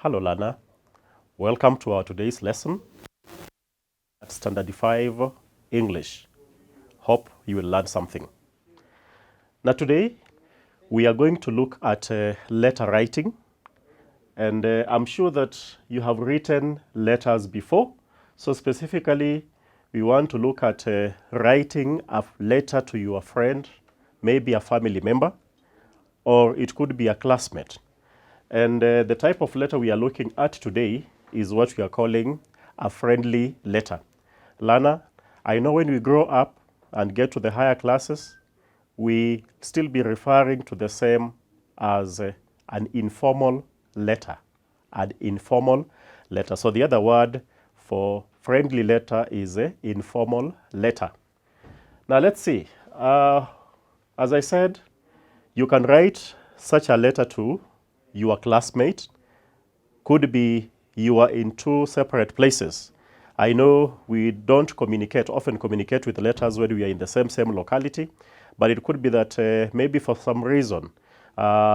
Hello, Lana. Welcome to our today's lesson at Standard 5 English. Hope you will learn something. Now, today we are going to look at letter writing, and I'm sure that you have written letters before. So, specifically, we want to look at writing a letter to your friend, maybe a family member, or it could be a classmate. And the type of letter we are looking at today is what we are calling a friendly letter. Lana, I know when we grow up and get to the higher classes, we still be referring to the same as an informal letter. An informal letter. So the other word for friendly letter is informal letter. Now let's see. As I said, you can write such a letter to your classmate. Could be you are in two separate places. I know we don't often communicate with letters when we are in the same locality, but it could be that maybe for some reason,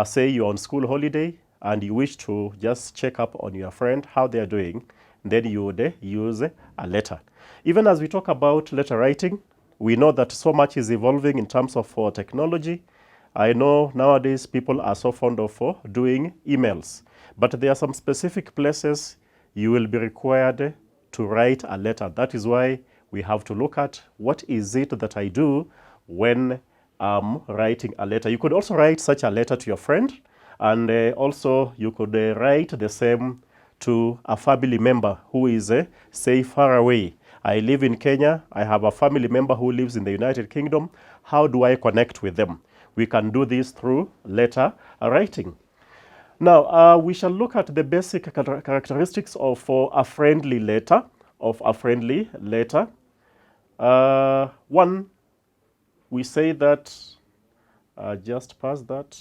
say you're on school holiday and you wish to just check up on your friend, how they're doing, then you would use a letter. Even as we talk about letter writing, we know that so much is evolving in terms of technology. I know nowadays people are so fond of doing emails, but there are some specific places you will be required to write a letter. That is why we have to look at what is it that I do when I'm writing a letter. You could also write such a letter to your friend, and also you could write the same to a family member who is, say, far away. I live in Kenya. I have a family member who lives in the United Kingdom. How do I connect with them? We can do this through letter writing. Now, we shall look at the basic characteristics of a friendly letter. One, we say that, just past that.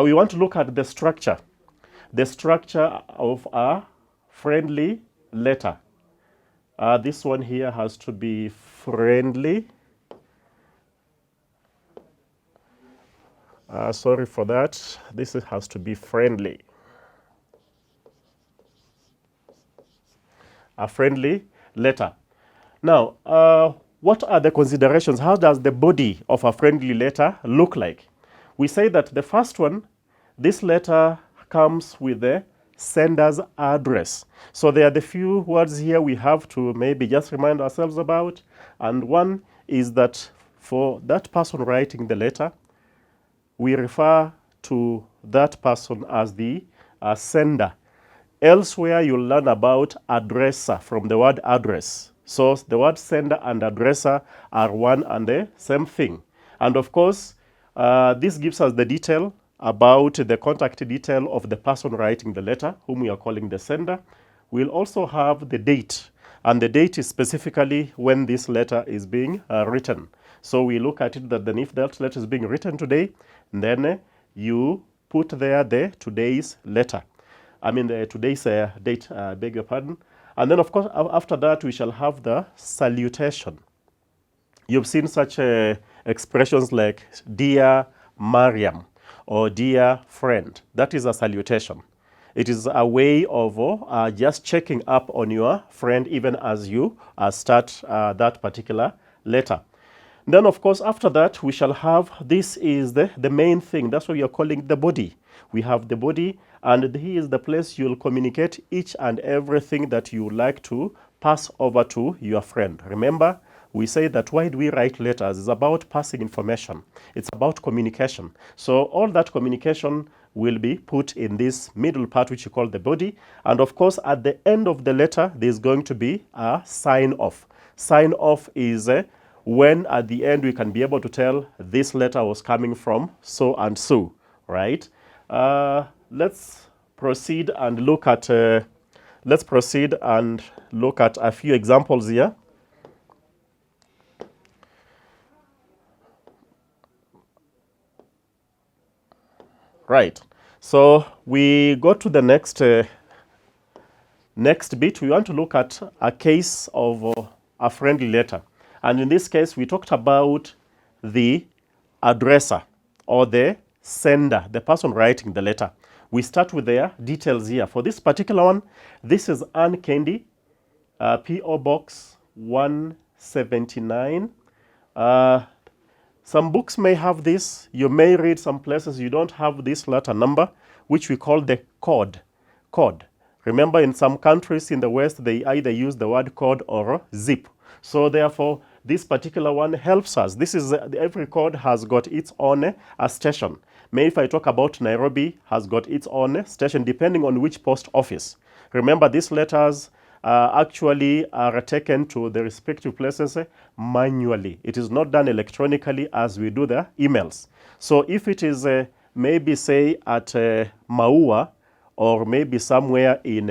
We want to look at the structure of a friendly letter. This one here has to be friendly. Sorry for that. This has to be friendly. A friendly letter. Now, what are the considerations? How does the body of a friendly letter look like? We say that the first one, this letter comes with the sender's address. So there are the few words here we have to maybe just remind ourselves about. And one is that for that person writing the letter, we refer to that person as the sender. Elsewhere, you'll learn about addresser from the word address. So the word sender and addresser are one and the same thing. And of course, this gives us the detail about the contact detail of the person writing the letter, whom we are calling the sender. We'll also have the date, and the date is specifically when this letter is being written. So we look at it that then if that letter is being written today, then you put there the today's letter. I mean the today's date, beg your pardon. And then of course after that we shall have the salutation. You've seen such expressions like dear Mariam or dear friend. That is a salutation. It is a way of just checking up on your friend even as you start that particular letter. Then, of course, after that, we shall have, this is the main thing. That's what we are calling the body. We have the body, and here is the place you'll communicate each and everything that you would like to pass over to your friend. Remember, we say that why do we write letters? It's about passing information. It's about communication. So all that communication will be put in this middle part, which you call the body. And of course, at the end of the letter, there's going to be a sign-off. Sign-off is when at the end we can be able to tell this letter was coming from so and so, right? Let's proceed and look at a few examples here. Right. So we go to the next bit. We want to look at a case of a friendly letter. And in this case, we talked about the addresser or the sender, the person writing the letter. We start with their details here. For this particular one, this is Ann Candy, P.O. Box 179. Some books may have this. You may read some places you don't have this letter number, which we call the code. Code. Remember, in some countries in the West, they either use the word code or zip. So therefore, this particular one helps us. This is every code has got its own station. Maybe if I talk about Nairobi, has got its own station depending on which post office. Remember, these letters actually are taken to the respective places manually. It is not done electronically as we do the emails. So if it is maybe say at Maua or maybe somewhere in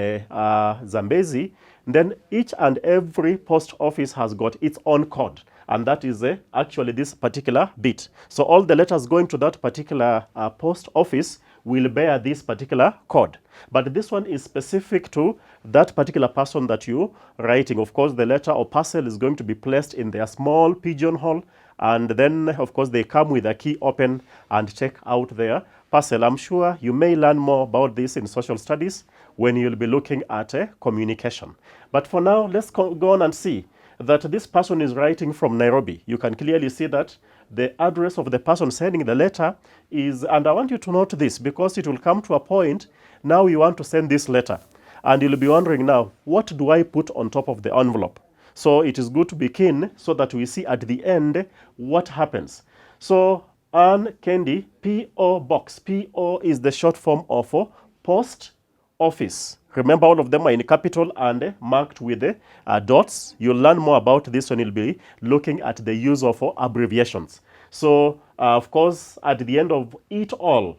Zambezi, then each and every post office has got its own code. And that is actually this particular bit. So all the letters going to that particular post office will bear this particular code. But this one is specific to that particular person that you're writing. Of course, the letter or parcel is going to be placed in their small pigeonhole, and then, of course, they come with a key open and check out their parcel. I'm sure you may learn more about this in social studies when you'll be looking at communication. But for now, let's go on and see that this person is writing from Nairobi. You can clearly see that the address of the person sending the letter is, and I want you to note this because it will come to a point, now you want to send this letter. And you'll be wondering now, what do I put on top of the envelope? So it is good to be keen so that we see at the end what happens. So Ann Candy, P.O. Box. P.O. is the short form of post office. Remember, all of them are in capital and marked with dots. You'll learn more about this when you'll be looking at the use of abbreviations. So, of course, at the end of it all,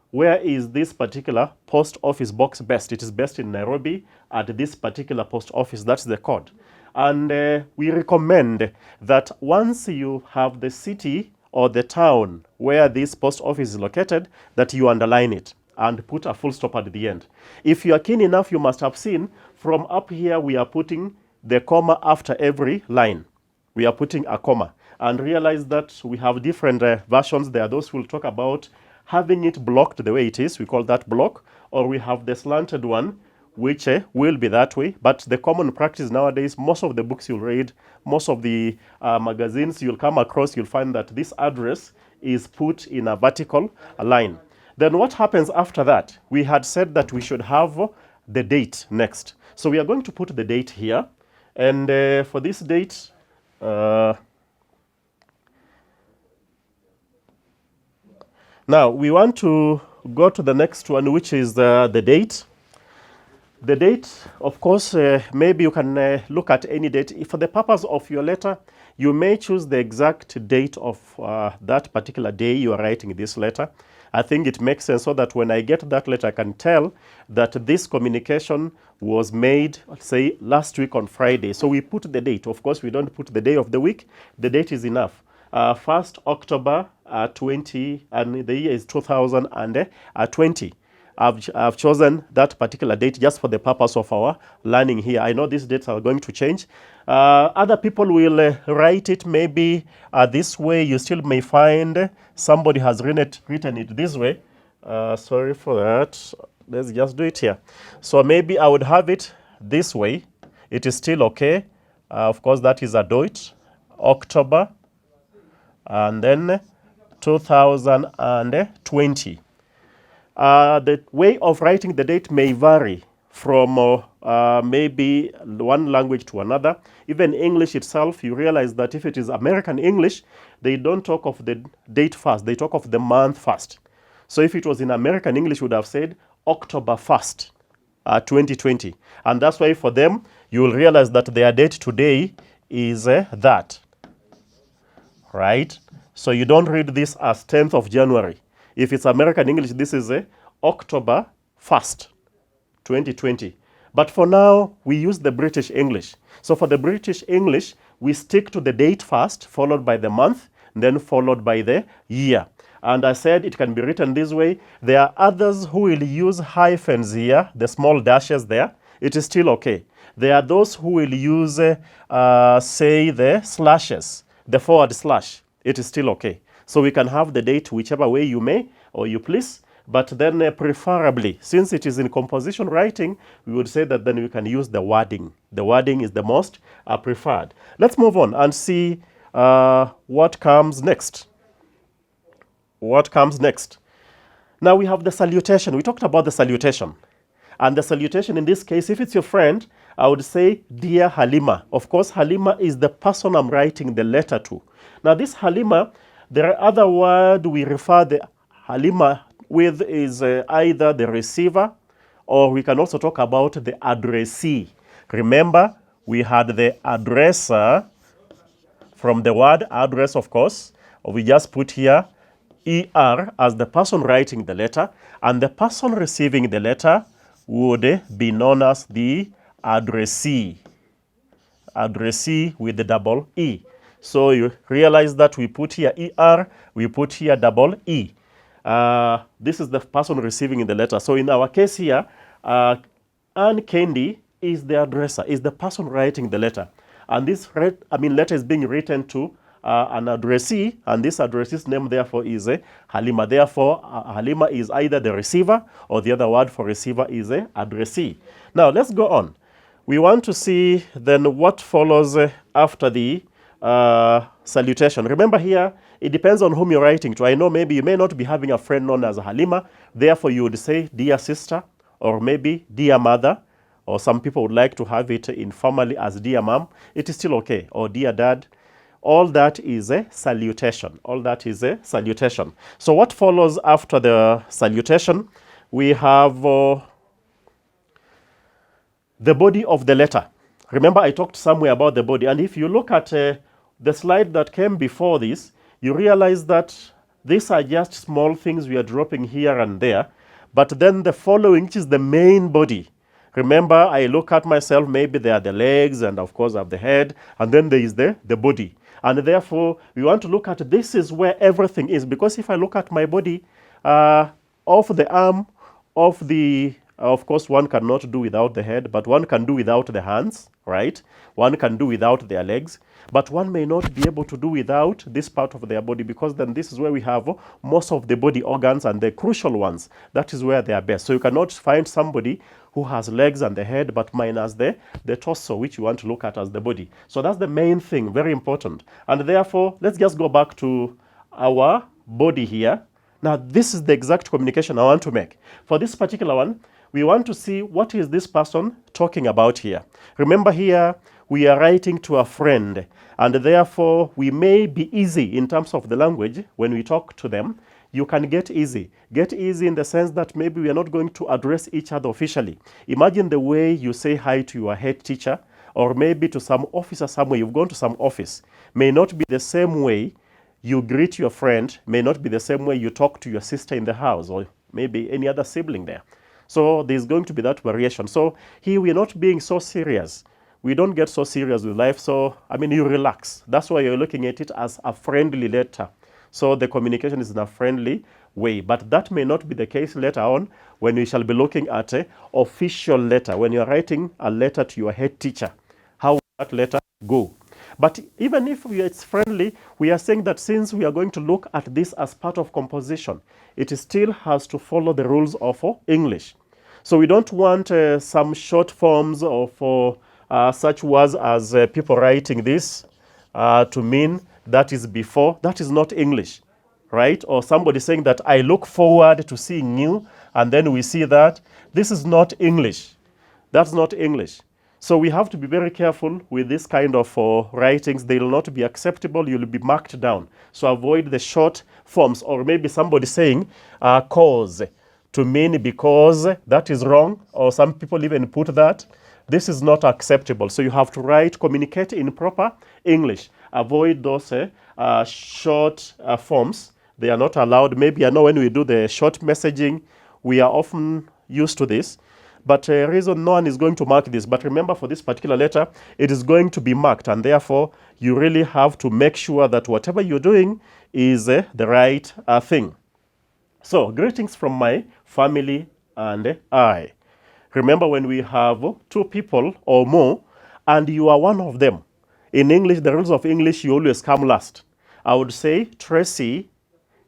where is this particular post office box best? It is best in Nairobi at this particular post office. That's the code. And we recommend that once you have the city or the town where this post office is located, that you underline it and put a full stop at the end. If you are keen enough, you must have seen from up here we are putting the comma after every line. We are putting a comma, and realize that we have different versions. There are those who will talk about having it blocked the way it is. We call that block. Or we have the slanted one, which will be that way. But the common practice nowadays, most of the books you'll read, most of the magazines you'll come across, you'll find that this address is put in a vertical line. Then what happens after that? We had said that we should have the date next. So we are going to put the date here. And for this date, now we want to go to the next one, which is the date. The date, of course, maybe you can look at any date. If for the purpose of your letter, you may choose the exact date of that particular day you are writing this letter. I think it makes sense so that when I get that letter, I can tell that this communication was made, let's say, last week on Friday. So we put the date. Of course, we don't put the day of the week. The date is enough. 1st October 20, and the year is 2020. I've chosen that particular date just for the purpose of our learning here. I know these dates are going to change. Other people will write it maybe this way. You still may find somebody has written it this way. Sorry for that. Let's just do it here. So maybe I would have it this way. It is still okay. Of course, that is a date, October, and then 2020. The way of writing the date may vary from maybe one language to another. Even English itself, you realize that if it is American English, they don't talk of the date first, they talk of the month first. So if it was in American English, we would have said October 1st, 2020. And that's why for them, you will realize that their date today is that, right? So you don't read this as 10th of January. If it's American English, this is October 1st, 2020. But for now, we use the British English. So for the British English, we stick to the date first, followed by the month, then followed by the year. And I said it can be written this way. There are others who will use hyphens here, the small dashes there. It is still okay. There are those who will use, say, the slashes, the forward slash. It is still okay. So we can have the date whichever way you may or you please. But then preferably, since it is in composition writing, we would say that then we can use the wording. The wording is the most preferred. Let's move on and see what comes next. What comes next? Now we have the salutation. We talked about the salutation. And the salutation in this case, if it's your friend, I would say, Dear Halima. Of course, Halima is the person I'm writing the letter to. Now this Halima, there are other words we refer the Halima with is either the receiver, or we can also talk about the addressee. Remember, we had the addresser from the word address, of course. We just put here ER as the person writing the letter, and the person receiving the letter would be known as the addressee. Addressee with the double E. So you realize that we put here ER, we put here double E. This is the person receiving the letter. So in our case here, Anne Candy is the addresser, is the person writing the letter. And this letter is being written to an addressee, and this addressee's name therefore is Halima. Therefore, Halima is either the receiver, or the other word for receiver is addressee. Now let's go on. We want to see then what follows after the salutation. Remember here, it depends on whom you're writing to. I know maybe you may not be having a friend known as Halima, therefore you would say dear sister, or maybe dear mother, or some people would like to have it informally as dear mom. It is still okay, or dear dad. All that is a salutation. All that is a salutation. So what follows after the salutation? We have the body of the letter. Remember, I talked somewhere about the body. And if you look at the slide that came before this, you realize that these are just small things we are dropping here and there. But then the following, which is the main body. Remember, I look at myself, maybe there are the legs, and of course I have the head, and then there is the body. And therefore, we want to look at this is where everything is. Because if I look at my body, of the arm, of course, one cannot do without the head, but one can do without the hands, right? One can do without their legs, but one may not be able to do without this part of their body, because then this is where we have most of the body organs, and the crucial ones, that is where they are best. So you cannot find somebody who has legs and the head, but minus the torso, which you want to look at as the body. So that's the main thing, very important. And therefore, let's just go back to our body here. Now, this is the exact communication I want to make. For this particular one, we want to see what is this person talking about here. Remember here, we are writing to a friend, and therefore we may be easy in terms of the language when we talk to them. You can get easy. Get easy in the sense that maybe we are not going to address each other officially. Imagine the way you say hi to your head teacher, or maybe to some officer somewhere. You've gone to some office. May not be the same way you greet your friend, may not be the same way you talk to your sister in the house, or maybe any other sibling there. So there's going to be that variation. So here we are not being so serious. We don't get so serious with life. So, you relax. That's why you're looking at it as a friendly letter. So the communication is in a friendly way. But that may not be the case later on when we shall be looking at an official letter. When you're writing a letter to your head teacher, how will that letter go? But even if it's friendly, we are saying that since we are going to look at this as part of composition, it still has to follow the rules of English. So we don't want some short forms of such words as people writing this to mean that is before. That is not English, right? Or somebody saying that I look forward to seeing you, and then we see that. This is not English. That's not English. So we have to be very careful with this kind of writings. They will not be acceptable. You'll be marked down. So avoid the short forms, or maybe somebody saying cause to mean because. That is wrong, or some people even put that. This is not acceptable. So you have to communicate in proper English. Avoid those short forms. They are not allowed. Maybe I know when we do the short messaging, we are often used to this. But reason no one is going to mark this. But remember, for this particular letter, it is going to be marked. And therefore, you really have to make sure that whatever you're doing is the right thing. So, greetings from my family and I. Remember, when we have two people or more, and you are one of them. In English, the rules of English, you always come last. I would say Tracy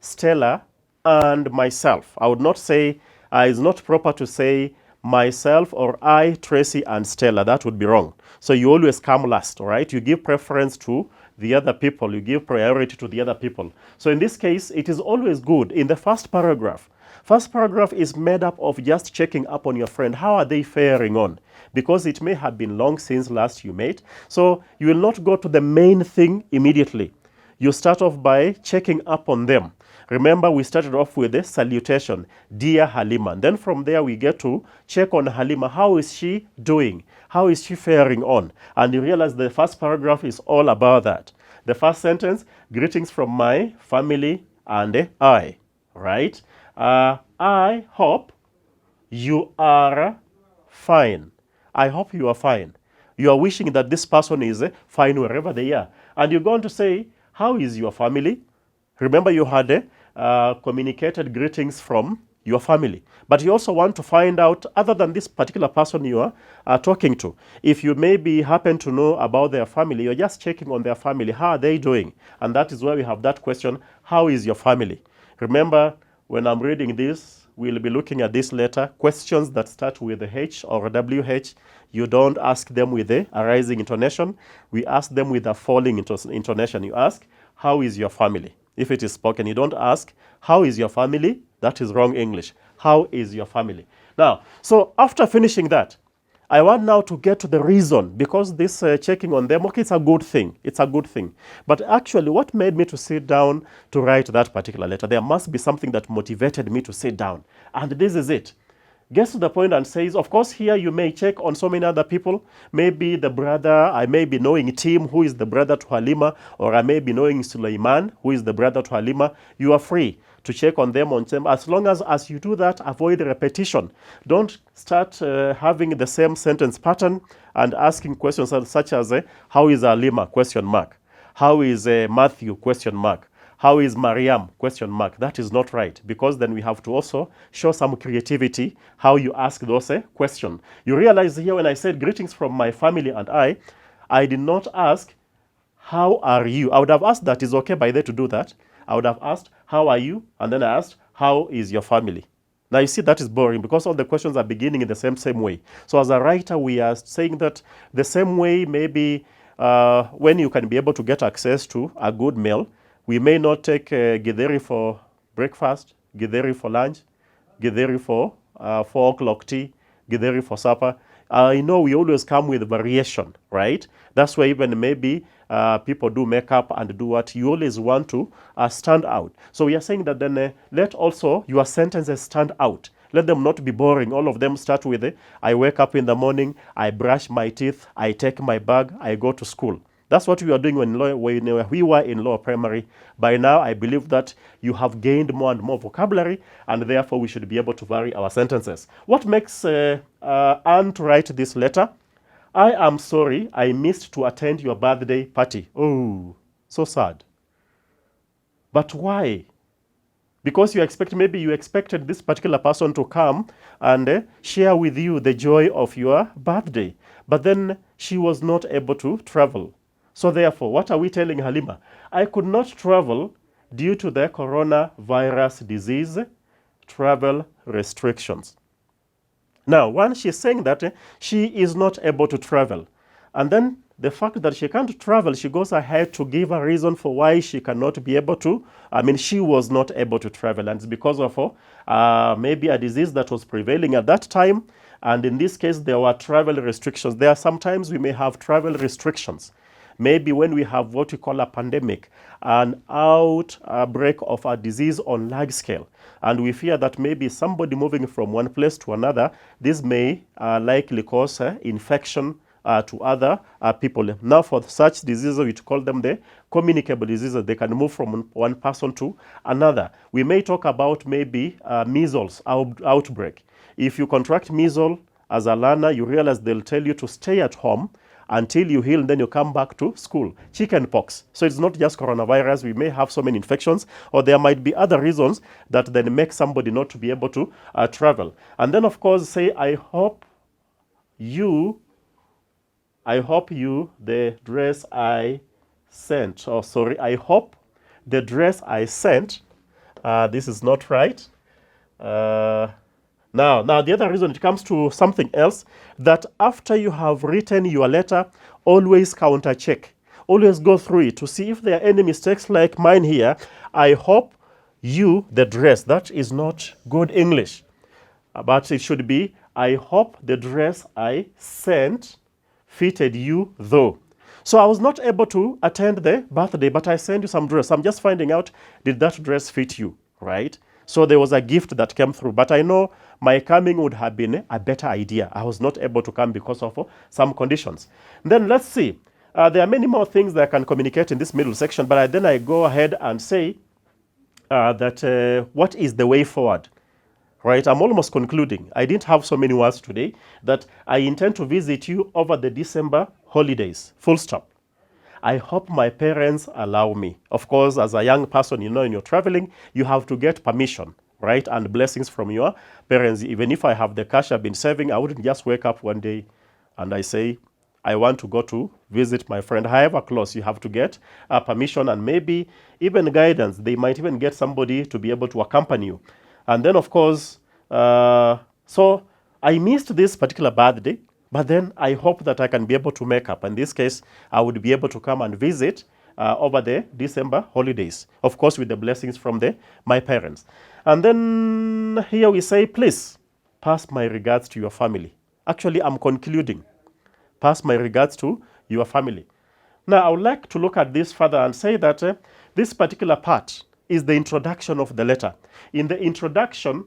Stella, and myself. I would not say, it's not proper to say myself or I, Tracy, and Stella. That would be wrong. So you always come last, all right? You give preference to the other people. You give priority to the other people. So in this case, it is always good in the first paragraph. First paragraph is made up of just checking up on your friend. How are they faring on? Because it may have been long since last you met. So you will not go to the main thing immediately. You start off by checking up on them. Remember, we started off with the salutation, dear Halima. And then from there, we get to check on Halima. How is she doing? How is she faring on? And you realize the first paragraph is all about that. The first sentence, greetings from my family and I, right? I hope you are fine. I hope you are fine. You are wishing that this person is fine wherever they are. And you're going to say, how is your family? Remember, you had communicated greetings from your family. But you also want to find out, other than this particular person you are talking to, if you maybe happen to know about their family, you're just checking on their family. How are they doing? And that is where we have that question, how is your family? Remember, when I'm reading this, we'll be looking at this letter. Questions that start with the H or WH, you don't ask them with a rising intonation. We ask them with a falling intonation. You ask, how is your family? If it is spoken, you don't ask, how is your family? That is wrong English. How is your family? Now, so after finishing that, I want now to get to the reason, because this checking on them, okay, it's a good thing. It's a good thing. But actually, what made me to sit down to write that particular letter? There must be something that motivated me to sit down. And this is it. Gets to the point and says, of course, here you may check on so many other people. Maybe the brother, I may be knowing Tim, who is the brother to Halima, or I may be knowing Suleiman, who is the brother to Halima. You are free to check on them. As long as you do that, avoid repetition. Don't start having the same sentence pattern and asking questions such as, how is Halima? Question mark. How is Matthew? Question mark. How is Mariam? Question mark. That is not right, because then we have to also show some creativity how you ask those questions. You realize here when I said greetings from my family and I did not ask, how are you? I would have asked that. Is okay by there to do that. I would have asked, how are you? And then I asked, how is your family? Now you see that is boring, because all the questions are beginning in the same way. So as a writer, we are saying that the same way maybe when you can be able to get access to a good meal, we may not take githeri for breakfast, githeri for lunch, githeri for 4 o'clock tea, githeri for supper. I know we always come with variation, right? That's why even maybe people do makeup and do what you always want to stand out. So we are saying that then let also your sentences stand out. Let them not be boring. All of them start with I wake up in the morning, I brush my teeth, I take my bag, I go to school. That's what we are doing when we were in lower primary. By now, I believe that you have gained more and more vocabulary, and therefore we should be able to vary our sentences. What makes Anne to write this letter? I am sorry I missed to attend your birthday party. Oh, so sad. But why? Because maybe you expected this particular person to come and share with you the joy of your birthday. But then she was not able to travel. So therefore, what are we telling Halima? I could not travel due to the coronavirus disease travel restrictions. Now, when she's saying that she is not able to travel, and then the fact that she can't travel, she goes ahead to give a reason for why she cannot be able to. She was not able to travel, and it's because of maybe a disease that was prevailing at that time. And in this case, there were travel restrictions. There are sometimes we may have travel restrictions. Maybe when we have what we call a pandemic, an outbreak of a disease on large scale, and we fear that maybe somebody moving from one place to another, this may likely cause infection to other people. Now, for such diseases, we call them the communicable diseases. They can move from one person to another. We may talk about maybe measles outbreak. If you contract measles as a learner, you realize they'll tell you to stay at home until you heal, and then you come back to school. Chicken pox. So it's not just coronavirus. We may have so many infections, or there might be other reasons that then make somebody not to be able to travel. And then, of course, say, I hope you, the dress I sent, I hope the dress I sent This is not right. Now, the other reason it comes to something else, that after you have written your letter, always counter check. Always go through it to see if there are any mistakes like mine here. I hope you, the dress, that is not good English. But it should be, I hope the dress I sent fitted you though. So I was not able to attend the birthday, but I sent you some dress. I'm just finding out, did that dress fit you, right? So there was a gift that came through, but I know my coming would have been a better idea. I was not able to come because of some conditions. Then let's see. There are many more things that I can communicate in this middle section, but then I go ahead and say that what is the way forward? Right, I'm almost concluding. I didn't have so many words today, that I intend to visit you over the December holidays, full stop. I hope my parents allow me. Of course, as a young person, you know, when you're traveling, you have to get permission, right, and blessings from your parents. Even if I have the cash I've been saving, I wouldn't just wake up one day and I say, I want to go to visit my friend. However close, you have to get permission and maybe even guidance. They might even get somebody to be able to accompany you. And then, of course, so I missed this particular birthday, but then I hope that I can be able to make up. In this case, I would be able to come and visit over the December holidays, of course, with the blessings from my parents. And then here we say, please pass my regards to your family. Actually, I'm concluding. Pass my regards to your family. Now, I would like to look at this further and say that this particular part is the introduction of the letter. In the introduction,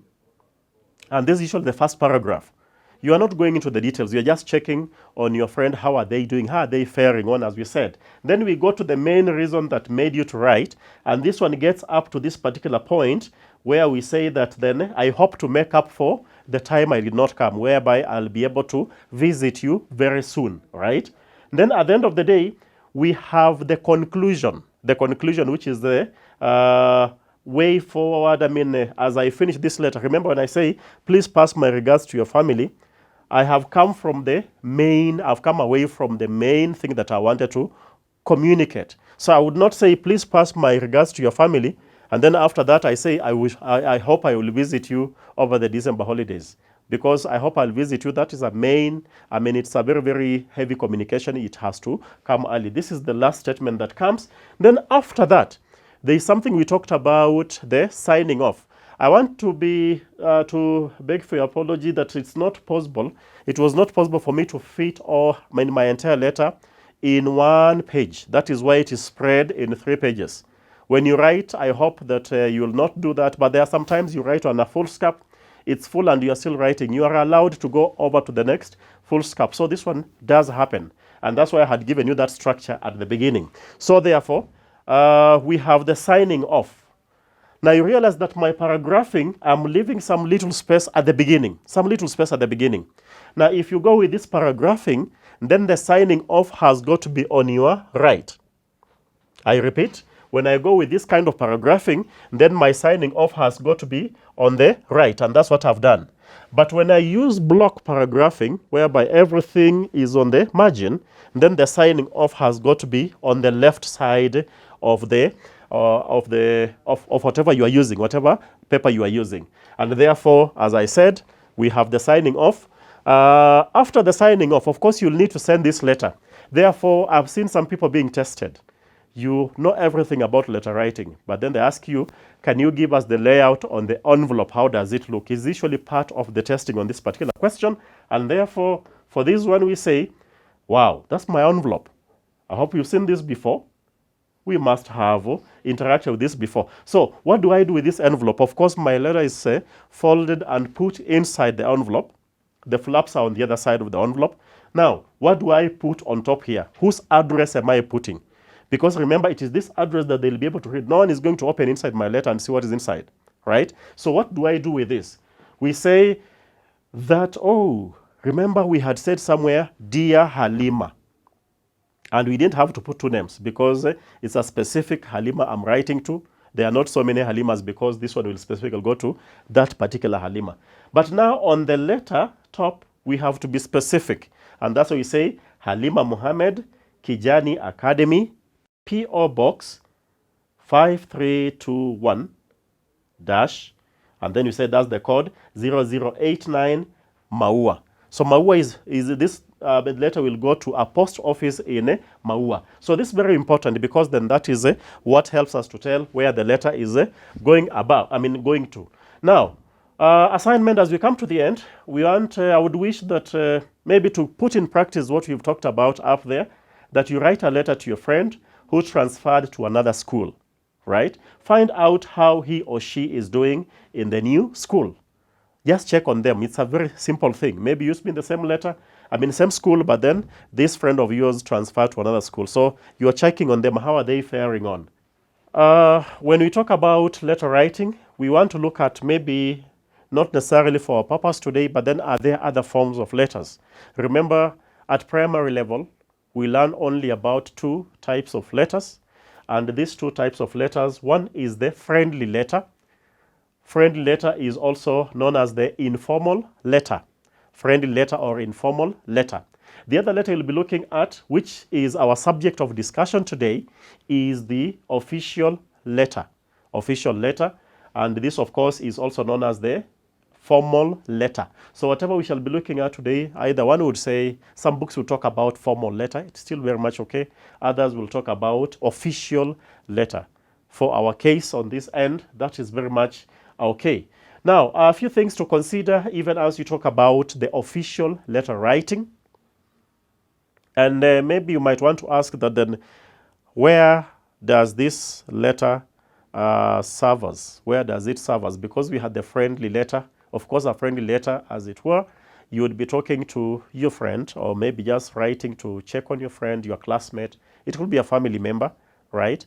and this is usually the first paragraph, you are not going into the details. You're just checking on your friend, how are they doing, how are they faring on, as we said. Then we go to the main reason that made you to write, and this one gets up to this particular point where we say that then I hope to make up for the time I did not come, whereby I'll be able to visit you very soon, right? Then at the end of the day, we have the conclusion, which is the way forward. I mean, as I finish this letter, remember when I say, please pass my regards to your family, I have come from I've come away from the main thing that I wanted to communicate. So I would not say, please pass my regards to your family, and then after that I say, I hope I will visit you over the December holidays. Because I hope I'll visit you, that is a main, I mean, it's a very, very heavy communication. It has to come early. This is the last statement that comes. Then after that, there is something we talked about, the signing off. I want to beg for your apology that it's not possible. It was not possible for me to fit my entire letter in one page. That is why it is spread in 3 pages. When you write, I hope that you will not do that, but there are sometimes you write on a full scap, it's full and you are still writing. You are allowed to go over to the next full scap. So this one does happen. And that's why I had given you that structure at the beginning. So therefore, we have the signing off. Now you realize that my paragraphing, I'm leaving some little space at the beginning. Now if you go with this paragraphing, then the signing off has got to be on your right. I repeat, when I go with this kind of paragraphing, then my signing off has got to be on the right, and that's what I've done. But when I use block paragraphing, whereby everything is on the margin, then the signing off has got to be on the left side of whatever you are using, whatever paper you are using. And therefore, as I said, we have the signing off. After the signing off, of course, you'll need to send this letter. Therefore, I've seen some people being tested. You know everything about letter writing, but then they ask you, can you give us the layout on the envelope? How does it look? It's usually part of the testing on this particular question. And therefore, for this one, we say, wow, that's my envelope. I hope you've seen this before. We must have interacted with this before. So what do I do with this envelope? Of course, my letter is folded and put inside the envelope. The flaps are on the other side of the envelope. Now, what do I put on top here? Whose address am I putting? Because remember, it is this address that they'll be able to read. No one is going to open inside my letter and see what is inside, right? So what do I do with this? We say that, remember we had said somewhere, Dear Halima. And we didn't have to put 2 names because it's a specific Halima I'm writing to. There are not so many Halimas because this one will specifically go to that particular Halima. But now on the letter top, we have to be specific. And that's why we say Halima Muhammad, Kijani Academy, P.O. Box 5321, dash, and then you say that's the code 0089 Maua. So Maua is this letter will go to a post office in Maua. So this is very important because then that is what helps us to tell where the letter is going to. Now, assignment as we come to the end, I would wish that maybe to put in practice what we've talked about up there, that you write a letter to your friend who transferred to another school, right? Find out how he or she is doing in the new school. Just check on them. It's a very simple thing. Maybe you spend the same school, but then this friend of yours transferred to another school. So you're checking on them. How are they faring on? When we talk about letter writing, we want to look at maybe not necessarily for our purpose today, but then are there other forms of letters? Remember, at primary level, we learn only about 2 types of letters. And these 2 types of letters, one is the friendly letter. Friendly letter is also known as the informal letter. Friendly letter or informal letter. The other letter you'll be looking at, which is our subject of discussion today, is the official letter. Official letter. And this, of course, is also known as the formal letter. So whatever we shall be looking at today, either one would say, some books will talk about formal letter. It's still very much okay. Others will talk about official letter. For our case on this end, that is very much okay. Now, a few things to consider even as you talk about the official letter writing. And maybe you might want to ask that then, where does this letter serve us? Where does it serve us? Because we had the friendly letter. Of course, a friendly letter, as it were, you would be talking to your friend, or maybe just writing to check on your friend, your classmate. It could be a family member, right?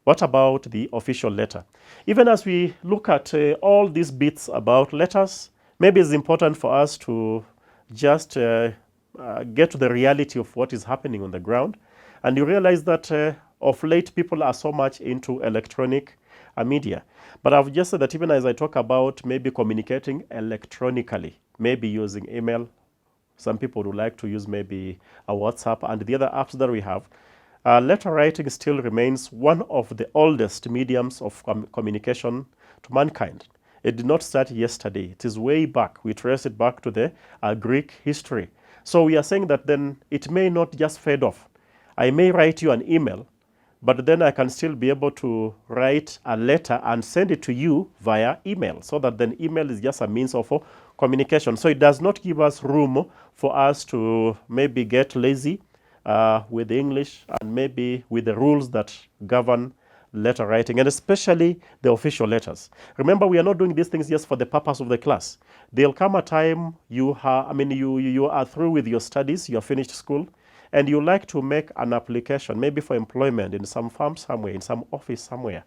What about the official letter? Even as we look at all these bits about letters, maybe it's important for us to just get to the reality of what is happening on the ground. And you realize that of late, people are so much into electronic media. But I've just said that even as I talk about maybe communicating electronically, maybe using email, some people would like to use maybe a WhatsApp and the other apps that we have, letter writing still remains one of the oldest mediums of communication to mankind. It did not start yesterday. It is way back. We trace it back to the Greek history. So we are saying that then it may not just fade off. I may write you an email, but then I can still be able to write a letter and send it to you via email, so that then email is just a means of communication. So it does not give us room for us to maybe get lazy with English and maybe with the rules that govern letter writing, and especially the official letters. Remember, we are not doing these things just for the purpose of the class. There'll come a time you are through with your studies, you have finished school, and you like to make an application, maybe for employment in some firm somewhere, in some office somewhere,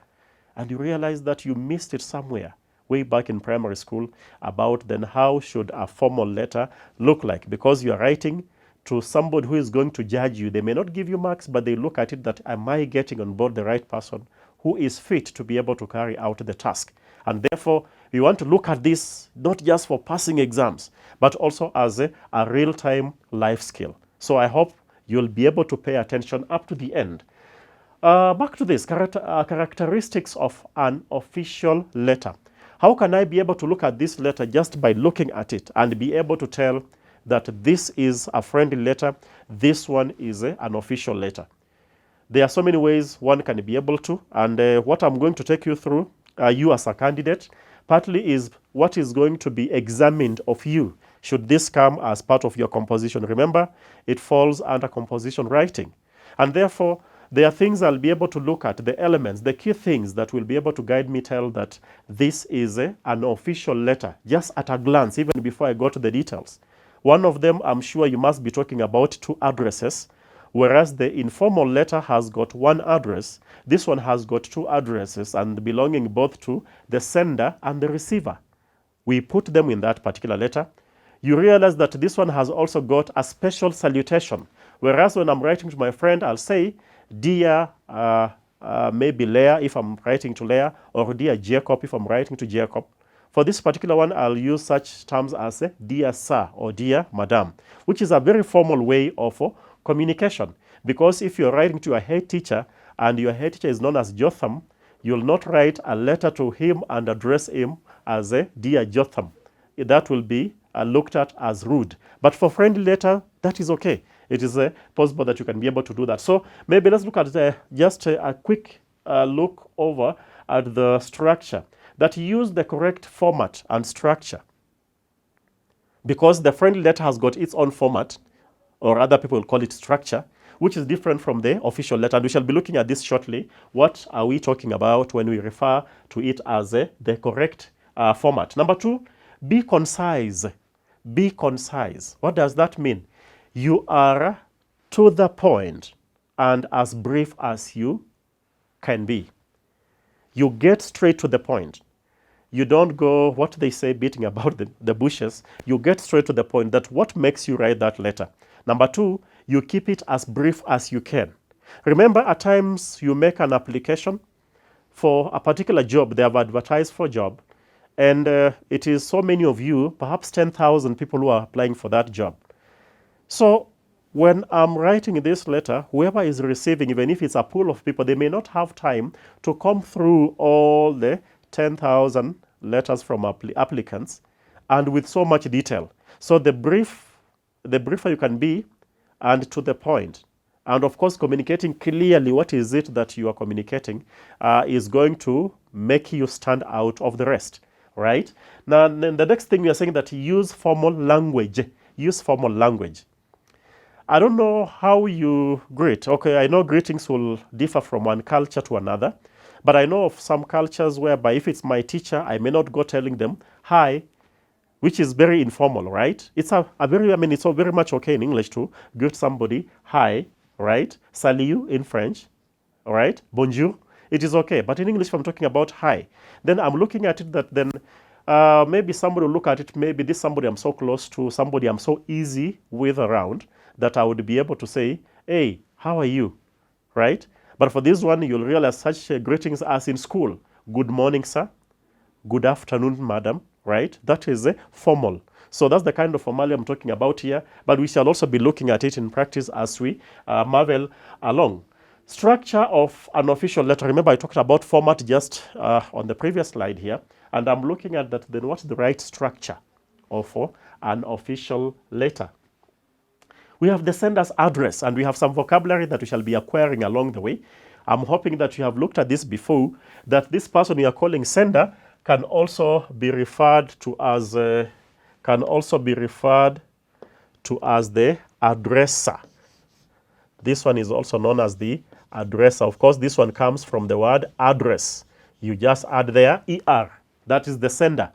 and you realize that you missed it somewhere way back in primary school about then how should a formal letter look like, because you are writing to somebody who is going to judge you. They may not give you marks, but they look at it that, am I getting on board the right person who is fit to be able to carry out the task? And therefore, we want to look at this not just for passing exams, but also as a real-time life skill. So I hope you'll be able to pay attention up to the end. Back to this, characteristics of an official letter. How can I be able to look at this letter just by looking at it and be able to tell that this is a friendly letter, this one is an official letter? There are so many ways one can be able to, and what I'm going to take you through, you as a candidate, partly is what is going to be examined of you should this come as part of your composition. Remember, it falls under composition writing. And therefore, there are things I'll be able to look at, the elements, the key things that will be able to guide me tell that this is an official letter, just at a glance, even before I go to the details. One of them, I'm sure you must be talking about 2 addresses, whereas the informal letter has got 1 address. This one has got 2 addresses and belonging both to the sender and the receiver. We put them in that particular letter. You realize that this one has also got a special salutation, whereas when I'm writing to my friend, I'll say, dear maybe Leah if I'm writing to Leah, or dear Jacob if I'm writing to Jacob. For this particular one, I'll use such terms as dear sir or dear madam, which is a very formal way of communication. Because if you're writing to your head teacher and your head teacher is known as Jotham, You'll not write a letter to him and address him as a Dear Jotham. That will be looked at as rude. But for friendly letter, that is okay. It is possible that you can be able to do that. So maybe let's look at just a quick look over at the structure. That use the correct format and structure. Because the friendly letter has got its own format, or other people call it structure, which is different from the official letter. And we shall be looking at this shortly. What are we talking about when we refer to it as the correct format? Number 2, be concise. Be concise. What does that mean? You are to the point and as brief as you can be. You get straight to the point. You don't go, what they say, beating about the bushes. You get straight to the point. That what makes you write that letter. Number 2, you keep it as brief as you can. Remember, at times you make an application for a particular job. They have advertised for a job. And it is so many of you, perhaps 10,000 people who are applying for that job. So when I'm writing this letter, whoever is receiving, even if it's a pool of people, they may not have time to come through all the 10,000 letters from applicants and with so much detail. So the briefer you can be and to the point. And of course, communicating clearly what is it that you are communicating is going to make you stand out of the rest, right? Now, then the next thing we are saying that use formal language. Use formal language. I don't know how you greet. Okay, I know greetings will differ from one culture to another, but I know of some cultures whereby if it's my teacher, I may not go telling them, hi, which is very informal, right? It's it's very much okay in English to greet somebody, hi, right? Salut in French, all right? Bonjour, it is okay. But in English, if I'm talking about hi, then I'm looking at it that then maybe somebody will look at it, maybe this somebody I'm so close to, somebody I'm so easy with around, that I would be able to say, hey, how are you, right? But for this one, you'll realize such greetings as in school. Good morning, sir. Good afternoon, madam, right? That is formal. So that's the kind of formality I'm talking about here. But we shall also be looking at it in practice as we marvel along. Structure of an official letter. Remember, I talked about format just on the previous slide here. And I'm looking at that, then what's the right structure of an official letter? We have the sender's address, and we have some vocabulary that we shall be acquiring along the way. I'm hoping that you have looked at this before, that this person you are calling sender can also be referred to as the addresser. This one is also known as the addresser. Of course, this one comes from the word address. You just add there ER. That is the sender.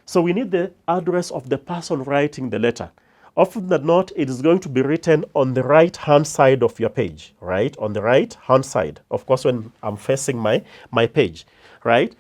So we need the address of the person writing the letter. Often than not, it is going to be written on the right-hand side of your page, right? On the right-hand side. Of course, when I'm facing my page, right?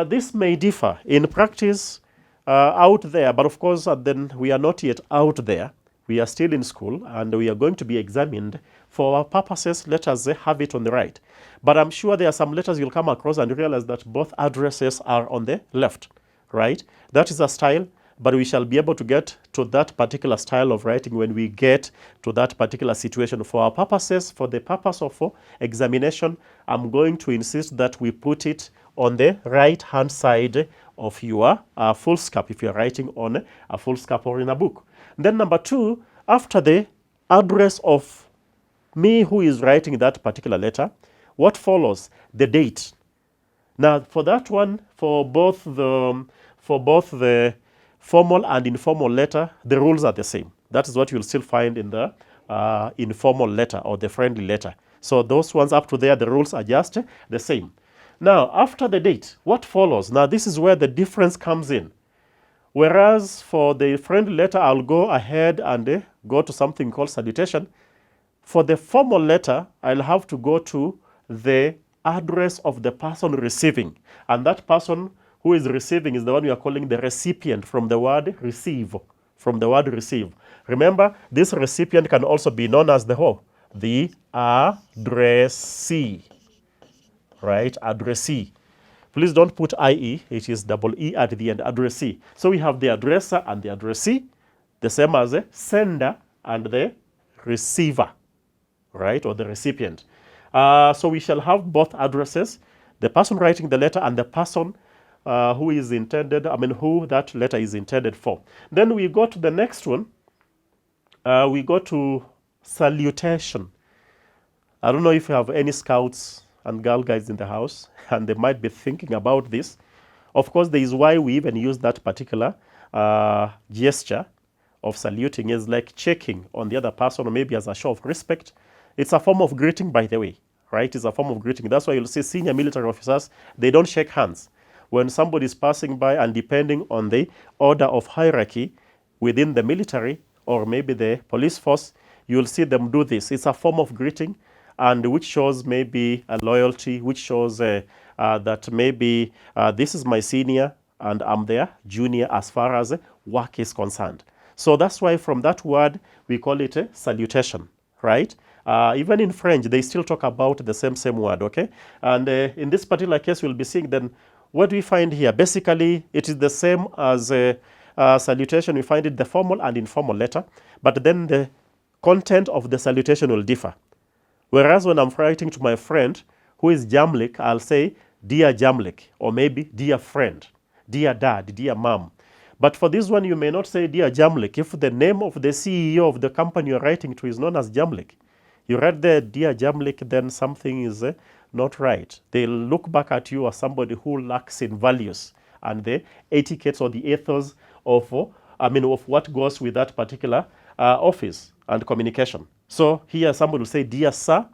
This may differ in practice out there, but of course, then we are not yet out there. We are still in school, and we are going to be examined. For our purposes, let us have it on the right. But I'm sure there are some letters you'll come across and realize that both addresses are on the left, right? That is a style. But we shall be able to get to that particular style of writing when we get to that particular situation. For our purposes, for the purpose of examination, I'm going to insist that we put it on the right-hand side of your foolscap, if you're writing on a foolscap or in a book. Then number 2, after the address of me who is writing that particular letter, what follows? The date. Now, for that one, for both the formal and informal letter, the rules are the same. That is what you'll still find in the informal letter or the friendly letter. So those ones up to there, the rules are just the same. Now, after the date, what follows? Now, this is where the difference comes in. Whereas for the friendly letter, I'll go ahead and go to something called salutation. For the formal letter, I'll have to go to the address of the person receiving. And that person who is receiving is the one we are calling the recipient, from the word receive. From the word receive. Remember, this recipient can also be known as the addressee. Right? Addressee. Please don't put IE, it is double E at the end, addressee. So we have the addresser and the addressee, the same as the sender and the receiver, right? Or the recipient. So we shall have both addresses, the person writing the letter and the person who is intended, who that letter is intended for. Then we go to the next one. We go to salutation. I don't know if you have any scouts and girl guides in the house, and they might be thinking about this. Of course, there is why we even use that particular gesture of saluting is like checking on the other person, or maybe as a show of respect. It's a form of greeting, by the way, right? It's a form of greeting. That's why you'll see senior military officers, they don't shake hands. When somebody is passing by, and depending on the order of hierarchy within the military or maybe the police force, you'll see them do this. It's a form of greeting, and which shows maybe a loyalty, which shows that maybe this is my senior and I'm their junior as far as work is concerned. So that's why from that word we call it a salutation, right? Even in French, they still talk about the same word, okay? And in this particular case, we'll be seeing then, what do we find here? Basically, it is the same as salutation. We find it the formal and informal letter, but then the content of the salutation will differ. Whereas when I'm writing to my friend who is Jamlik, I'll say, dear Jamlik, or maybe dear friend, dear dad, dear mom. But for this one, you may not say dear Jamlik if the name of the CEO of the company you're writing to is known as Jamlik. You write there, dear Jamlik, then something is not right. They'll look back at you as somebody who lacks in values and the etiquettes or the ethos of what goes with that particular office and communication. So here somebody will say dear sir,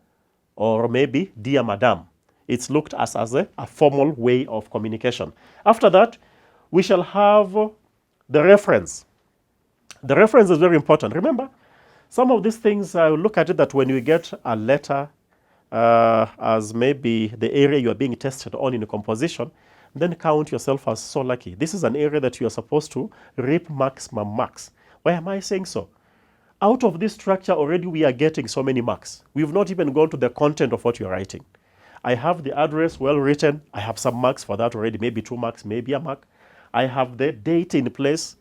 or maybe dear madam. It's looked as a formal way of communication. After that, we shall have the reference. The reference is very important. Remember, some of these things, I will look at it that when you get a letter as maybe the area you are being tested on in a composition, then count yourself as so lucky. This is an area that you are supposed to reap maximum marks. Why am I saying so? Out of this structure already we are getting so many marks. We've not even gone to the content of what you're writing. I have the address well written. I have some marks for that already, maybe 2 marks, maybe a mark. I have the date in place.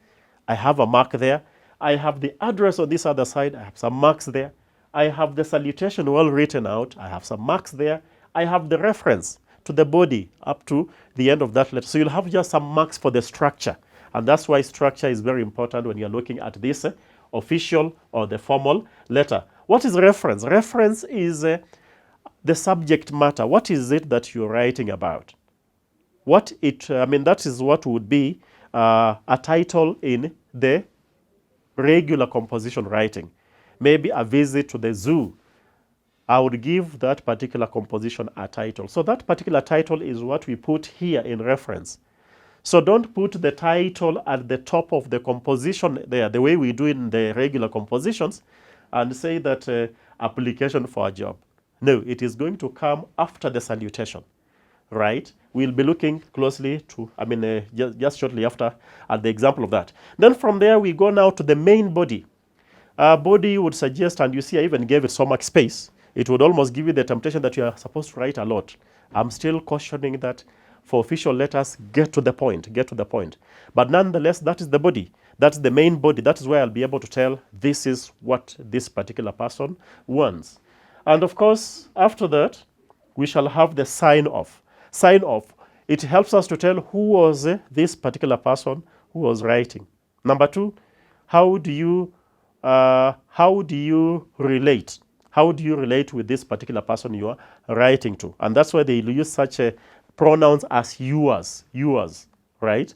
I have a mark there. I have the address on this other side. I have some marks there. I have the salutation well written out. I have some marks there. I have the reference to the body up to the end of that letter. So you'll have just some marks for the structure. And that's why structure is very important when you're looking at this official or the formal letter. What is reference? Reference is the subject matter. What is it that you're writing about? That is what would be a title in the regular composition writing. Maybe a visit to the zoo. I would give that particular composition a title. So that particular title is what we put here in reference. So don't put the title at the top of the composition there, the way we do in the regular compositions, and say that application for a job. No, it is going to come after the salutation, right? We'll be looking closely to, just shortly after at the example of that. Then from there, we go now to the main body. Body would suggest, and you see I even gave it so much space, it would almost give you the temptation that you are supposed to write a lot. I'm still cautioning that for official letters, get to the point. But nonetheless, that is the body. That's the main body. That is where I'll be able to tell this is what this particular person wants. And of course, after that, we shall have the sign off. Sign off. It helps us to tell who was this particular person who was writing. Number 2, how do you relate? How do you relate with this particular person you are writing to? And that's why they use such pronouns as yours, right?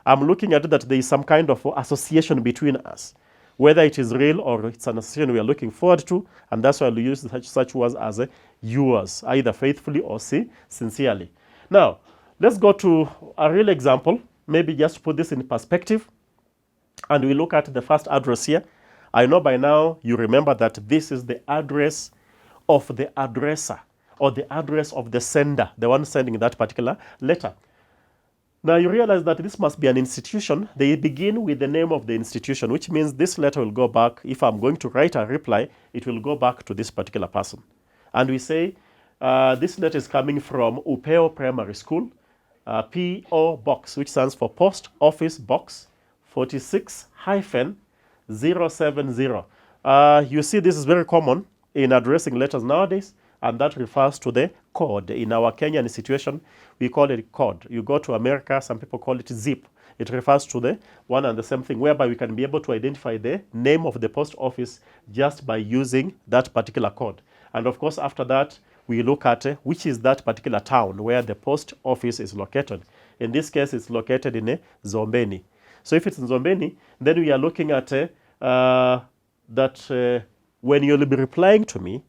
I'm looking at it that there is some kind of association between us, whether it is real or it's an association we are looking forward to, and that's why we use such words as yours, either faithfully or sincerely. Now, let's go to a real example, maybe just to put this in perspective, and we look at the first address here. I know by now you remember that this is the address of the addresser, or the address of the sender, the one sending that particular letter. Now you realize that this must be an institution. They begin with the name of the institution, which means this letter will go back. If I'm going to write a reply, it will go back to this particular person. And we say this letter is coming from Upeo Primary School, P.O. Box, which stands for Post Office Box 46-070. You see, this is very common in addressing letters nowadays. and that refers to the code. In our Kenyan situation, we call it code. You go to America, some people call it zip. It refers to the one and the same thing, whereby we can be able to identify the name of the post office just by using that particular code. And of course, after that, we look at which is that particular town where the post office is located. In this case, it's located in Zombeni. So if it's in Zombeni, then we are looking at that when you'll be replying to me,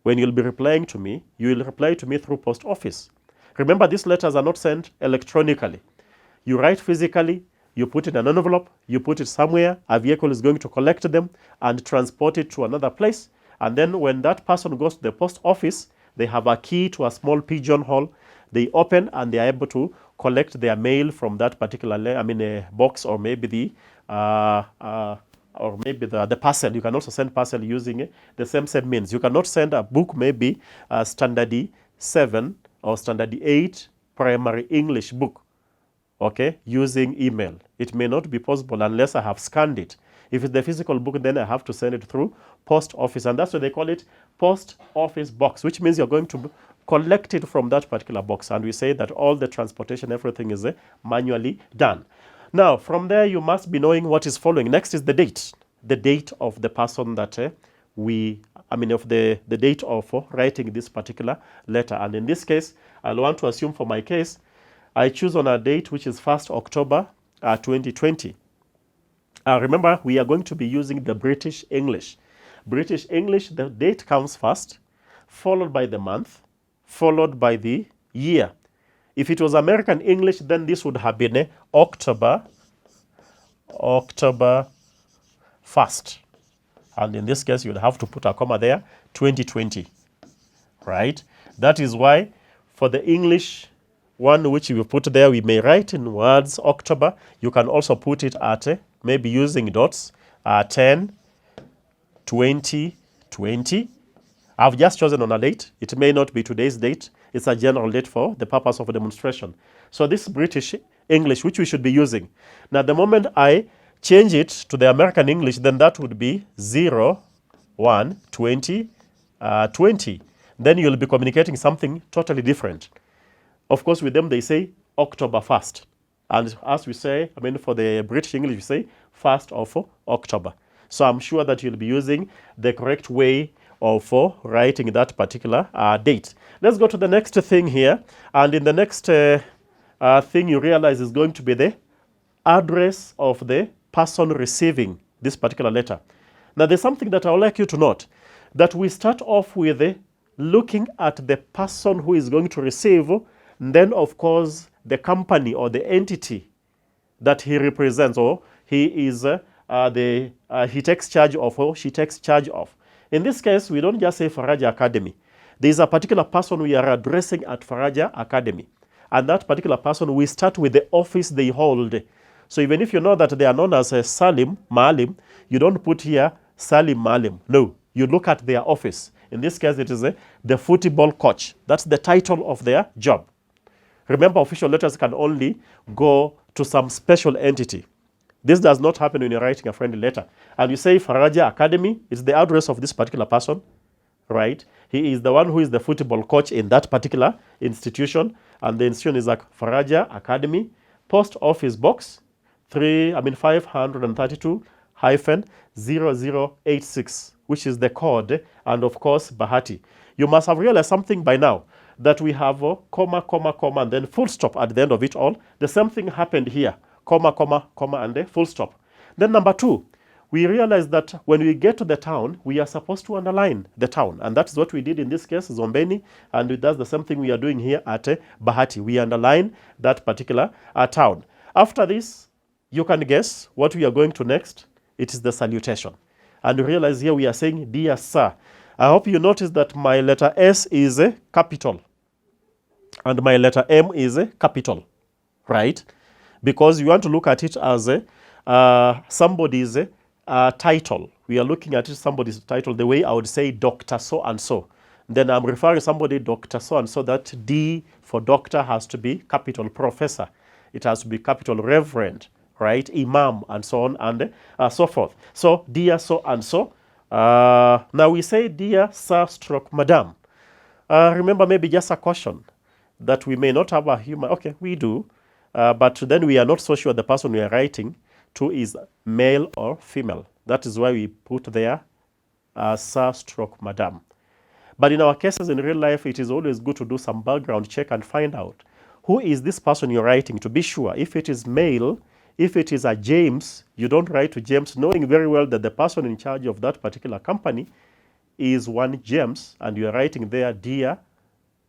you will reply to me through post office. Remember, these letters are not sent electronically. You write physically, you put it in an envelope, you put it somewhere, a vehicle is going to collect them and transport it to another place. And then when that person goes to the post office, they have a key to a small pigeonhole. They open and they are able to collect their mail from that particular box, or maybe the parcel. You can also send parcel using the same means. You cannot send a book, maybe a standard 7 or standard 8 primary English book, okay, using email. It may not be possible unless I have scanned it. If it's the physical book, then I have to send it through post office, and that's what they call it, post office box, which means you're going to collect it from that particular box. And we say that all the transportation, everything is manually done. Now, from there, you must be knowing what is following. Next is the date of the person that the date of writing this particular letter. And in this case, I'll want to assume for my case, I choose on a date which is 1st October 2020. Remember, we are going to be using the British English. British English, the date comes first, followed by the month, followed by the year. If it was American English, then this would have been October 1st. And in this case, you would have to put a comma there, 2020, right? That is why for the English one which we put there, we may write in words October. You can also put it at maybe using dots, 10, 20, 20. I've just chosen on a date. It may not be today's date. It's a general date for the purpose of a demonstration. So this British English, which we should be using. Now, the moment I change it to the American English, then that would be 0, 1, 20, 20. Then you'll be communicating something totally different. Of course, with them, they say October 1st. And as we say, for the British English, we say 1st of October. So I'm sure that you'll be using the correct way of writing that particular date. Let's go to the next thing here. And in the next thing you realize is going to be the address of the person receiving this particular letter. Now, there's something that I would like you to note, that we start off with looking at the person who is going to receive, and then, of course, the company or the entity that he represents, or he is he takes charge of, or she takes charge of. In this case, we don't just say Faraja Academy. There is a particular person we are addressing at Faraja Academy. And that particular person, we start with the office they hold. So even if you know that they are known as Salim Maalim, you don't put here Salim Maalim. No, you look at their office. In this case, it is the football coach. That's the title of their job. Remember, official letters can only go to some special entity. This does not happen when you're writing a friendly letter. And you say Faraja Academy, it's the address of this particular person, right? He is the one who is the football coach in that particular institution. And the institution is like Faraja Academy, post office box 532-0086, which is the code, and of course, Bahati. You must have realized something by now, that we have comma, comma, comma, and then full stop at the end of it all. The same thing happened here, comma, comma, comma, and then full stop. Then number 2, we realize that when we get to the town, we are supposed to underline the town. And that's what we did in this case, Zombeni, and that's the same thing we are doing here at Bahati. We underline that particular town. After this, you can guess what we are going to next. It is the salutation. And you realize here we are saying, dear sir. I hope you notice that my letter S is a capital and my letter M is a capital, right? Because you want to look at it as somebody's title. We are looking at it somebody's title the way I would say Dr. So-and-so. Then I'm referring to somebody Dr. So-and-so. That D for doctor has to be capital professor. It has to be capital reverend, right? Imam, and so on and so forth. So, dear so-and-so, Now we say dear sir stroke madam. Remember, maybe just a caution that we may not have a human. Okay, we do. But then we are not so sure the person we are writing to is male or female. That is why we put there sir stroke madam. But in our cases in real life, it is always good to do some background check and find out who is this person you're writing, to be sure. If it is male, if it is a James, you don't write to James knowing very well that the person in charge of that particular company is one James, and you are writing there dear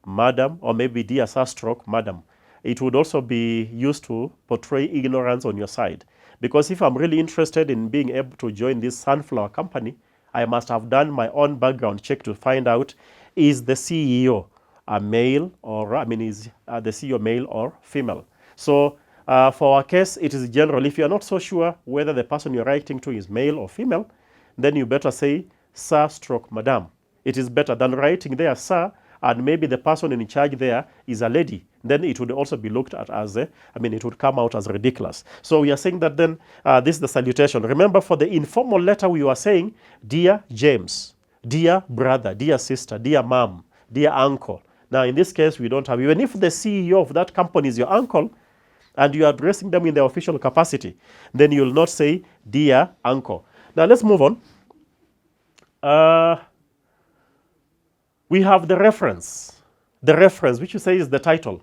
madam, or maybe dear sir stroke madam. It would also be used to portray ignorance on your side. Because if I'm really interested in being able to join this sunflower company, I must have done my own background check to find out, is the CEO a male, or is the CEO male or female? So for our case, it is general. If you're not so sure whether the person you're writing to is male or female, then you better say sir stroke madam. It is better than writing there sir, and maybe the person in charge there is a lady. Then it would also be looked at as it would come out as ridiculous. So we are saying that then this is the salutation. Remember, for the informal letter, we were saying dear James, dear brother, dear sister, dear mom, dear uncle. Now in this case, we don't have, even if the CEO of that company is your uncle and you are addressing them in their official capacity, then you will not say dear uncle. Now let's move on. We have the reference, which you say is the title.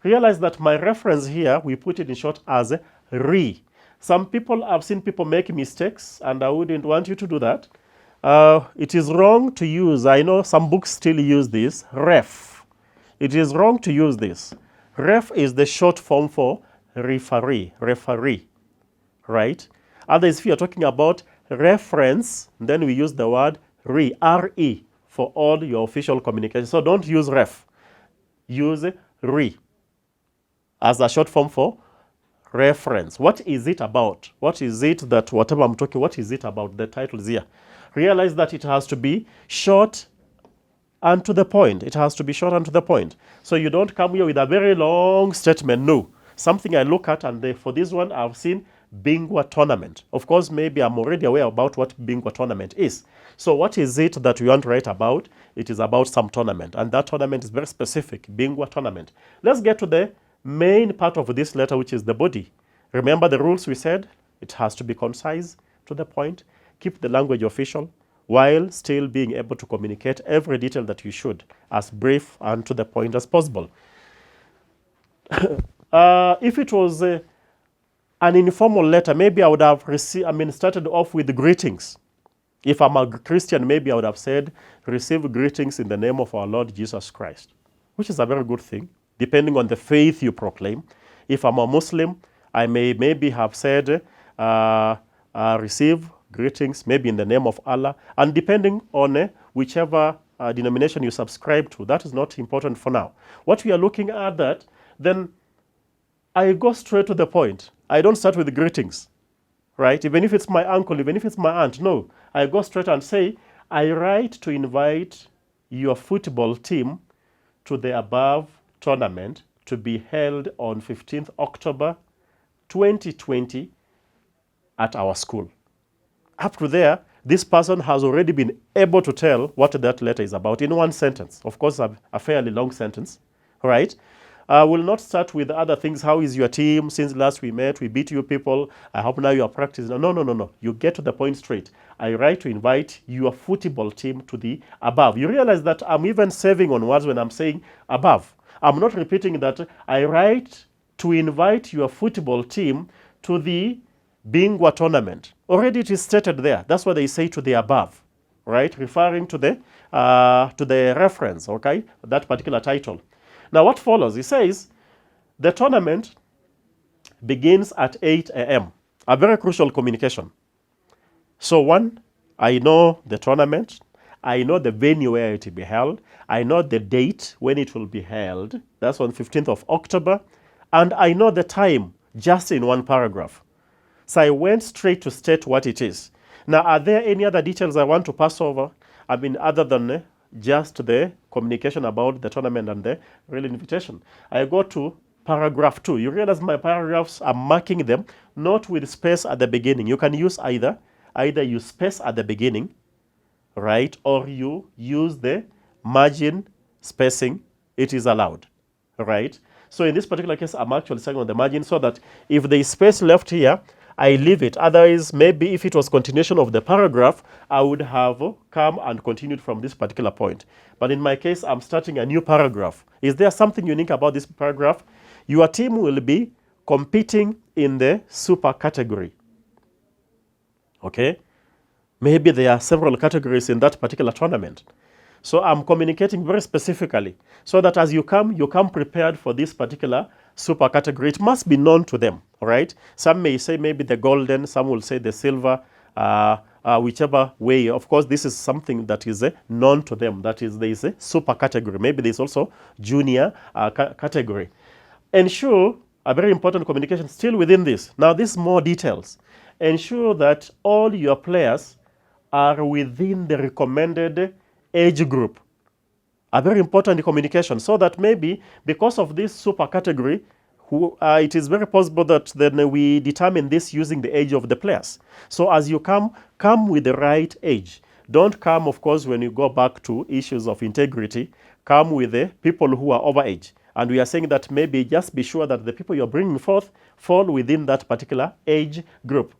Realize that my reference here, we put it in short as re. Some people, I've seen people make mistakes, and I wouldn't want you to do that. It is wrong to use, I know some books still use this, ref. It is wrong to use this. Ref is the short form for referee, right? Otherwise, if you're talking about reference, then we use the word re, R-E, for all your official communication. So don't use ref. Use re as a short form for reference. What is it about? What is it that, whatever I'm talking, what is it about? The title is here. Realize that it has to be short and to the point. It has to be short and to the point. So you don't come here with a very long statement. No. Something I look at, and for this one, I've seen Bingwa tournament. Of course, maybe I'm already aware about what Bingwa tournament is. So what is it that we want to write about? It is about some tournament, and that tournament is very specific, Bingwa tournament. Let's get to the main part of this letter, which is the body. Remember the rules we said? It has to be concise, to the point, keep the language official, while still being able to communicate every detail that you should, as brief and to the point as possible. If it was an informal letter, maybe I would have started off with greetings. If I'm a Christian, maybe I would have said, receive greetings in the name of our Lord Jesus Christ, which is a very good thing, depending on the faith you proclaim. If I'm a Muslim, I may maybe have said, receive greetings, maybe in the name of Allah. And depending on whichever denomination you subscribe to, that is not important for now. What we are looking at that, then I go straight to the point. I don't start with greetings, right? Even if it's my uncle, even if it's my aunt, no. I go straight and say, I write to invite your football team to the above tournament to be held on 15th October 2020 at our school. Up to there, this person has already been able to tell what that letter is about in one sentence. Of course, a fairly long sentence, right? We'll not start with other things. How is your team? Since last we met, we beat you people. I hope now you are practicing. No. You get to the point straight. I write to invite your football team to the above. You realize that I'm even saving on words when I'm saying above. I'm not repeating that. I write to invite your football team to the Bingwa tournament. Already it is stated there. That's what they say to the above, right? Referring to the reference, okay? That particular title. Now what follows? He says, the tournament begins at 8 a.m. A very crucial communication. So one, I know the tournament. I know the venue where it will be held. I know the date when it will be held. That's on 15th of October. And I know the time just in one paragraph. So I went straight to state what it is. Now, are there any other details I want to pass over? Other than just the communication about the tournament and the real invitation. I go to paragraph 2. You realize my paragraphs, I'm marking them not with space at the beginning. You can use either use space at the beginning right, or you use the margin spacing, it is allowed, right? So in this particular case, I'm actually saying on the margin so that if there is space left here, I leave it. Otherwise, maybe if it was continuation of the paragraph, I would have come and continued from this particular point. But in my case, I'm starting a new paragraph. Is there something unique about this paragraph? Your team will be competing in the super category. Okay? Maybe there are several categories in that particular tournament. So I'm communicating very specifically so that as you come prepared for this particular super category. It must be known to them, all right? Some may say maybe the golden, some will say the silver, whichever way. Of course, this is something that is known to them. That is, there is a super category. Maybe there's also junior category. Ensure a very important communication still within this. Now, this is more details. Ensure that all your players are within the recommended age group. A very important communication, so that maybe because of this super category, it is very possible that then we determine this using the age of the players. So as you come with the right age. Don't come, of course, when you go back to issues of integrity, come with the people who are over age. And we are saying that maybe just be sure that the people you're bringing forth fall within that particular age group.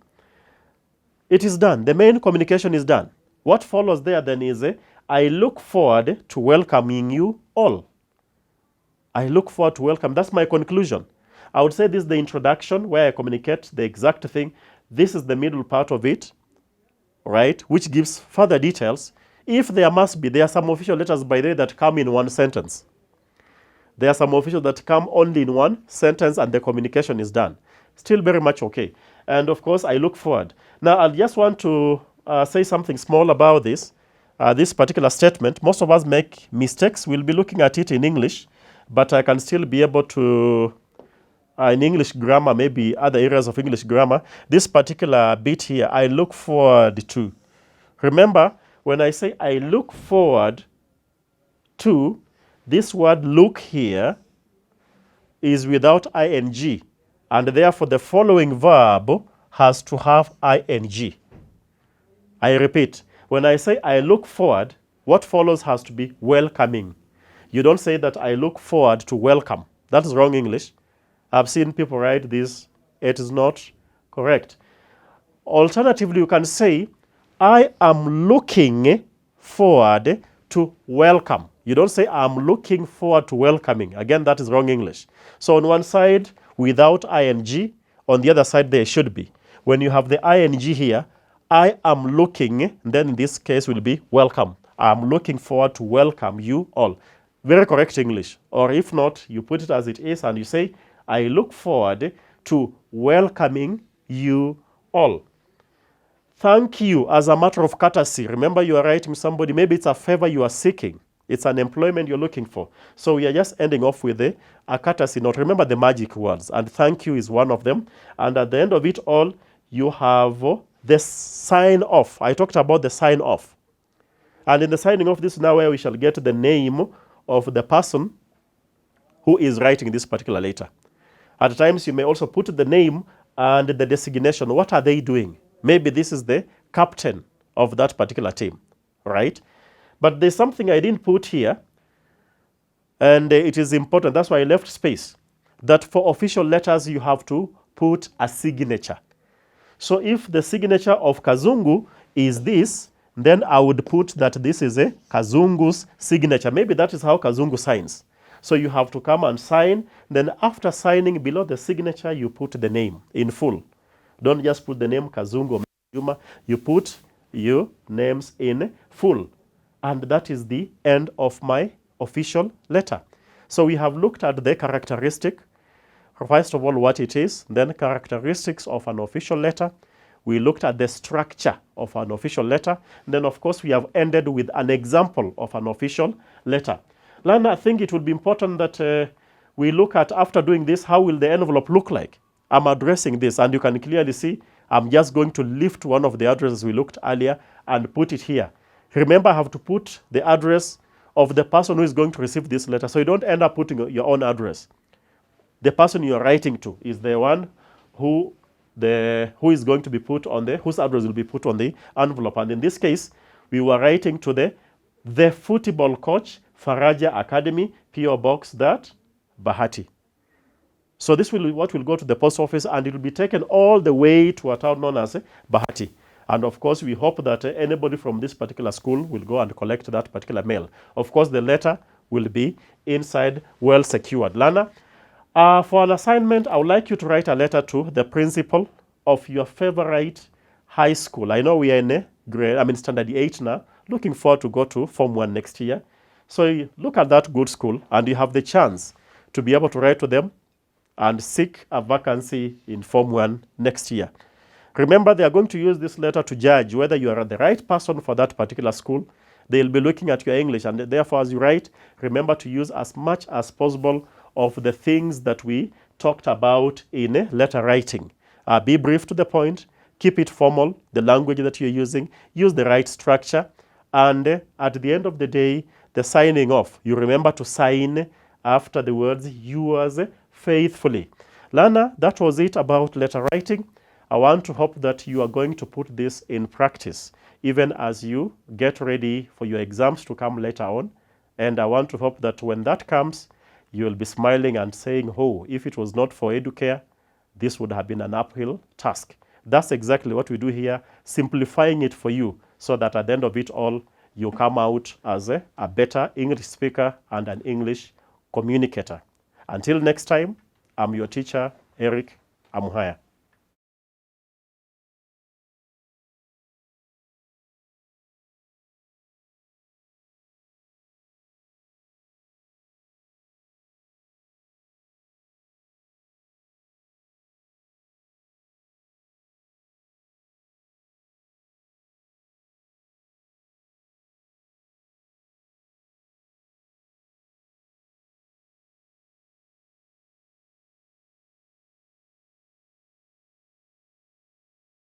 It is done. The main communication is done. What follows there then is, I look forward to welcoming you all. I look forward to welcome. That's my conclusion. I would say this is the introduction where I communicate the exact thing. This is the middle part of it, right, which gives further details. If there are some official letters, by the way, that come in one sentence. There are some officials that come only in one sentence and the communication is done. Still very much okay. And of course, I look forward. Now, I just want to say something small about this. This particular statement. Most of us make mistakes. We'll be looking at it in English, but I can still be able to, in English grammar, maybe other areas of English grammar, this particular bit here, I look forward to. Remember, when I say I look forward to, this word look here is without ing, and therefore the following verb has to have ing. I repeat, when I say I look forward, what follows has to be welcoming. You don't say that I look forward to welcome. That is wrong English. I've seen people write this. It is not correct. Alternatively, you can say, I am looking forward to welcome. You don't say I'm looking forward to welcoming. Again, that is wrong English. So on one side, without ing, on the other side, there should be. When you have the ing here, I am looking, then in this case will be welcome. I'm looking forward to welcome you all. Very correct English. Or if not, you put it as it is and you say, I look forward to welcoming you all. Thank you as a matter of courtesy. Remember, you are writing somebody, maybe it's a favor you are seeking. It's an employment you're looking for. So we are just ending off with a courtesy note. Remember the magic words, and thank you is one of them. And at the end of it all, you have the sign off. I talked about the sign off. And in the signing off, this is now where we shall get the name of the person who is writing this particular letter. At times, you may also put the name and the designation. What are they doing? Maybe this is the captain of that particular team, right? But there's something I didn't put here, and it is important. That's why I left space. That for official letters, you have to put a signature. So if the signature of Kazungu is this, then I would put that this is a Kazungu's signature. Maybe that is how Kazungu signs. So you have to come and sign. Then after signing, below the signature, you put the name in full. Don't just put the name Kazungu or Juma. You put your names in full. And that is the end of my official letter. So we have looked at the characteristic. First of all, what it is, then characteristics of an official letter. We looked at the structure of an official letter. Then, of course, we have ended with an example of an official letter. Lana, I think it would be important that we look at, after doing this, how will the envelope look like? I'm addressing this, and you can clearly see I'm just going to lift one of the addresses we looked earlier and put it here. Remember, I have to put the address of the person who is going to receive this letter, so you don't end up putting your own address. The person you're writing to is the one who is going to be put on whose address will be put on the envelope. And in this case, we were writing to the football coach, Faraja Academy, PO Box that Bahati. So this will what will go to the post office, and it will be taken all the way to a town known as Bahati. And of course, we hope that anybody from this particular school will go and collect that particular mail. Of course, the letter will be inside, well secured. Lana, for an assignment, I would like you to write a letter to the principal of your favorite high school. I know we are in standard 8 now, looking forward to go to Form 1 next year. So you look at that good school, and you have the chance to be able to write to them and seek a vacancy in Form 1 next year. Remember, they are going to use this letter to judge whether you are the right person for that particular school. They'll be looking at your English, and therefore, as you write, remember to use as much as possible of the things that we talked about in letter writing. Be brief to the point, keep it formal, the language that you're using, use the right structure, and at the end of the day, the signing off, you remember to sign after the words, yours faithfully. Lana, that was it about letter writing. I want to hope that you are going to put this in practice, even as you get ready for your exams to come later on. And I want to hope that when that comes, you will be smiling and saying, oh, if it was not for Educare, this would have been an uphill task. That's exactly what we do here, simplifying it for you so that at the end of it all, you come out as a better English speaker and an English communicator. Until next time, I'm your teacher, Eric Amuhaya.